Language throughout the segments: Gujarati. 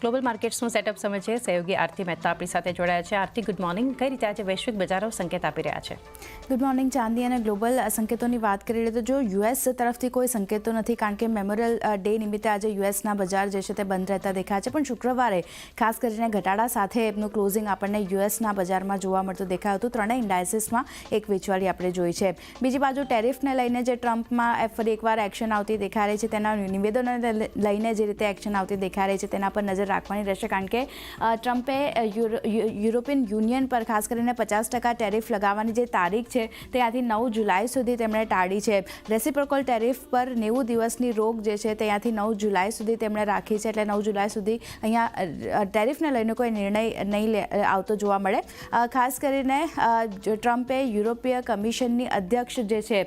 ગ્લોબલ માર્કેટ્સનું સેટઅપ સમજે સહયોગી આરતી મહેતા આપણી સાથે જોડાયા છે. આરતી, ગુડ મોર્નિંગ. કઈ રીતે આજે વૈશ્વિક બજારો સંકેત આપી રહ્યા છે? ગુડ મોર્નિંગ ચાંદી. અને ગ્લોબલ સંકેતોની વાત કરી લઈએ તો જો યુએસ તરફથી કોઈ સંકેતો નથી, કારણ કે મેમોરિયલ ડે નિમિત્તે આજે યુએસના બજાર જે છે તે બંધ રહેતા દેખાય છે. પણ શુક્રવારે ખાસ કરીને ઘટાડા સાથે એમનું ક્લોઝિંગ આપણને યુએસના બજારમાં જોવા મળતું દેખાયું હતું. ત્રણેય ઇન્ડાઇસીસમાં એક વેચવાળી આપણે જોઈ છે. બીજી બાજુ ટેરિફને લઈને જે ટ્રમ્પમાં ફરી એકવાર એક્શન આવતી દેખાઈ રહી છે, તેના નિવેદનોને લઈને જે રીતે એક્શન આવતી દેખાઈ રહી છે તેના પર નજર રાખવાની રહેશે, કારણ કે ટ્રમ્પે યુરોપિયન યુનિયન પર ખાસ કરીને 50% ટેરિફ લગાવવાની જે તારીખ છે તે ત્યાંથી 9 જુલાઈ સુધી તેમણે ટાળી છે. રેસિપ્રોકલ ટેરિફ પર 90 દિવસની રોક જે છે તે ત્યાંથી 9 જુલાઈ સુધી તેમણે રાખી છે. એટલે 9 જુલાઈ સુધી અહીંયા ટેરિફને લઈને કોઈ નિર્ણય નહીં આવતો જોવા મળે. ખાસ કરીને ટ્રમ્પે યુરોપીય કમિશનની અધ્યક્ષ જે છે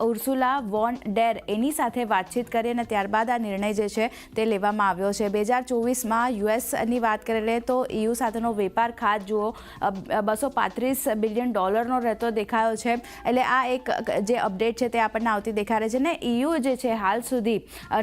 ઉર્સુલા વોન ડેર એની સાથે વાતચીત કરી અને ત્યારબાદ આ નિર્ણય જે છે તે લેવામાં આવ્યો છે. 2024માં યુએસની વાત કરી લઈએ તો EU સાથેનો વેપાર ખાત જુઓ $235 બિલિયન રહેતો દેખાયો છે. એટલે આ એક જે અપડેટ છે તે આપણને આવતી દેખાઈ રહી છે. ને EU જે છે હાલ સુધી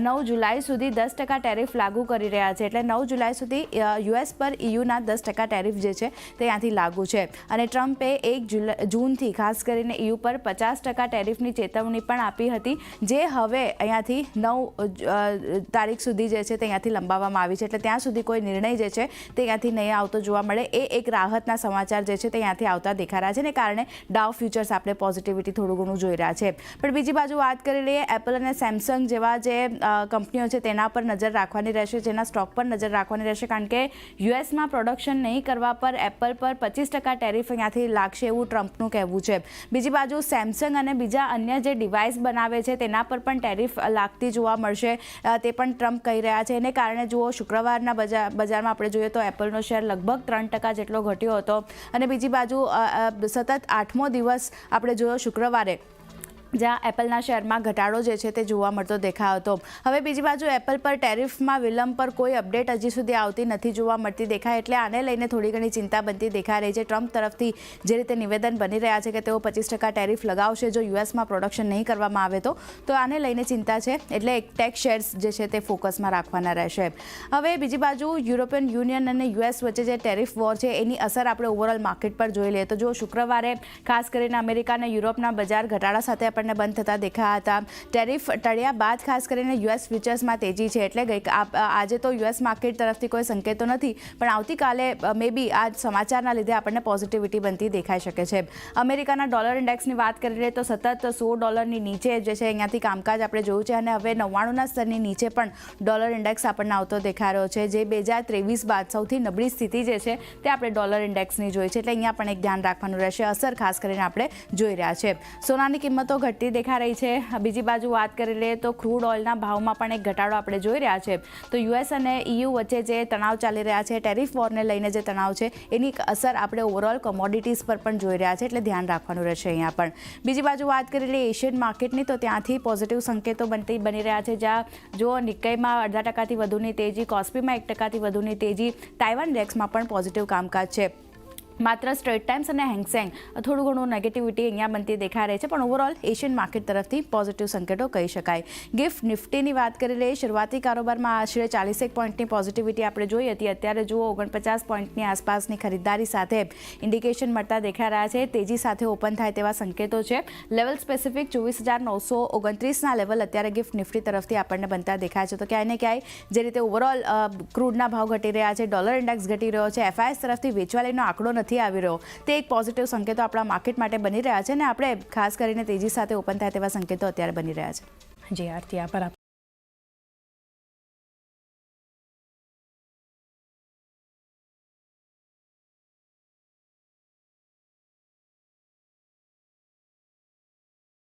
9 જુલાઈ સુધી 10% ટેરિફ લાગુ કરી રહ્યા છે. એટલે 9 જુલાઈ સુધી યુએસ પર EUના 10% ટેરિફ જે છે તે ત્યાંથી લાગુ છે. અને ટ્રમ્પે 1 જૂનથી ખાસ કરીને EU પર 50% ટેરિફની ચેતવણી પણ આપી હતી, જે હવે અહીંયાથી 9 તારીખ સુધી જે છે તે અહીંયાથી લંબાવવામાં આવી છે. એટલે ત્યાં સુધી કોઈ નિર્ણય જે છે તે ત્યાંથી નહીં આવતો જોવા મળે. એ એક રાહતના સમાચાર જે છે તે ત્યાંથી આવતા દેખાઈ રહ્યા છે. ને કારણે ડાઉ ફ્યુચર્સ આપણે પોઝિટિવિટી થોડું ઘણું જોઈ રહ્યા છે. પણ બીજી બાજુ વાત કરી લઈએ, એપલ અને સેમસંગ જેવા જે કંપનીઓ છે તેના પર નજર રાખવાની રહેશે, જેના સ્ટોક પર નજર રાખવાની રહેશે, કારણ કે યુએસમાં પ્રોડક્શન નહીં કરવા પર એપલ પર 25% ટેરિફ અહીંયાથી લાગશે એવું ટ્રમ્પનું કહેવું છે. બીજી બાજુ સેમસંગ અને બીજા અન્ય જે ડિવાઇસ બનાવે છે તેના પર પણ ટેરિફ લાગતી જોવા મળશે, તે પણ ટ્રમ્પ કહી રહ્યા છે. એને કારણે જુઓ શુક્રવારના બજારમાં આપણે જોઈએ તો એપલનો શેર લગભગ 3% જેટલો ઘટ્યો હતો. અને બીજી બાજુ સતત 8મો દિવસ આપણે જોયો શુક્રવારે, જ્યાં એપલના શેરમાં ઘટાડો જે છે તે જોવા મળતો દેખાયો હતો. હવે બીજી બાજુ એપલ પર ટેરિફમાં વિલંબ પર કોઈ અપડેટ હજી સુધી આવતી નથી જોવા મળતી દેખાય. એટલે આને લઈને થોડી ઘણી ચિંતા બનતી દેખાઈ રહી છે. ટ્રમ્પ તરફથી જે રીતે નિવેદન બની રહ્યા છે કે તેઓ 25% ટેરિફ લગાવશે જો યુએસમાં પ્રોડક્શન નહીં કરવામાં આવે તો આને લઈને ચિંતા છે. એટલે ટેક શેર્સ જે છે તે ફોકસમાં રાખવાના રહેશે. હવે બીજી બાજુ યુરોપિયન યુનિયન અને યુએસ વચ્ચે જે ટેરિફ વોર છે એની અસર આપણે ઓવરઓલ માર્કેટ પર જોઈ લઈએ તો જો શુક્રવારે ખાસ કરીને અમેરિકા અને યુરોપના બજાર ઘટાડા સાથે બંધ થતા દેખાયા હતા. ટેરિફ ટળ્યા બાદ ખાસ કરીને યુએસ ફ્યુચર્સમાં તેજી છે. એટલે આજે તો યુએસ માર્કેટ તરફથી કોઈ સંકેતો નથી, પણ આવતીકાલે મે બી આ સમાચારના લીધે આપણને પોઝિટિવિટી બનતી દેખાઈ શકે છે. અમેરિકાના ડોલર ઇન્ડેક્સની વાત કરી લઈએ તો સતત $100 નીચે જે છે અહીંયાથી કામકાજ આપણે જોયું છે. અને હવે 99ના સ્તરની નીચે પણ ડોલર ઇન્ડેક્સ આપણને આવતો દેખાઈ રહ્યો છે, જે 2023 બાદ સૌથી નબળી સ્થિતિ જે છે તે આપણે ડોલર ઇન્ડેક્સની જોઈ છે. એટલે અહીંયા પણ એક ધ્યાન રાખવાનું રહેશે. અસર ખાસ કરીને આપણે જોઈ રહ્યા છે. સોનાની કિંમતો ઘટતી દેખાઈ રહી છે. બીજી બાજુ વાત કરી લઈએ તો ક્રૂડ ઓઇલના ભાવમાં પણ એક ઘટાડો આપણે જોઈ રહ્યા છે. તો યુએસ અને EU વચ્ચે જે તણાવ ચાલી રહ્યા છે, ટેરિફ વોરને લઈને જે તણાવ છે એની અસર આપણે ઓવરઓલ કોમોડિટીઝ પર પણ જોઈ રહ્યા છે. એટલે ધ્યાન રાખવાનું રહેશે અહીંયા પણ. બીજી બાજુ વાત કરી લઈએ એશિયન માર્કેટની, તો ત્યાંથી પોઝિટિવ સંકેતો બની રહ્યા છે. જ્યાં જો નિક્કેઈમાં 0.5% વધુની તેજી, કોસ્પીમાં 1% વધુની તેજી, તાઇવાન ઇન્ડેક્સમાં પણ પોઝિટિવ કામકાજ છે. માત્ર સ્ટ્રેટ ટાઈમ્સ અને હેંગસેંગ થોડું ઘણું નેગેટિવિટી અહીંયા બનતી દેખાઈ રહી છે. પણ ઓવરઓલ એશિયન માર્કેટ તરફથી પોઝિટિવ સંકેતો કહી શકાય. ગિફ્ટ નિફ્ટીની વાત કરી લઈએ, શરૂઆતી કારોબારમાં આશરે 41 પોઈન્ટની પોઝિટિવિટી આપણે જોઈ હતી. અત્યારે જુઓ 49 પોઈન્ટની આસપાસની ખરીદદારી સાથે ઇન્ડિકેશન મળતા દેખાઈ રહ્યા છે. તેજી સાથે ઓપન થાય તેવા સંકેતો છે. લેવલ સ્પેસિફિક 24,929ના લેવલ અત્યારે ગિફ્ટ નિફ્ટી તરફથી આપણને બનતા દેખાય છે. તો ક્યાંય ને ક્યાંય જે રીતે ઓવરઓલ ક્રૂડના ભાવ ઘટી રહ્યા છે, ડોલર ઇન્ડેક્સ ઘટી રહ્યો છે, FIS તરફથી વેચવાલીનો આંકડો નથી આવી રહ્યો, તે એક પોઝિટિવ સંકેતો આપણા માર્કેટ માટે બની રહ્યા છે. અને આપણે ખાસ કરીને તેજી સાથે ઓપન થાય તેવા સંકેતો અત્યારે બની રહ્યા છે. જી આરતી, આભાર.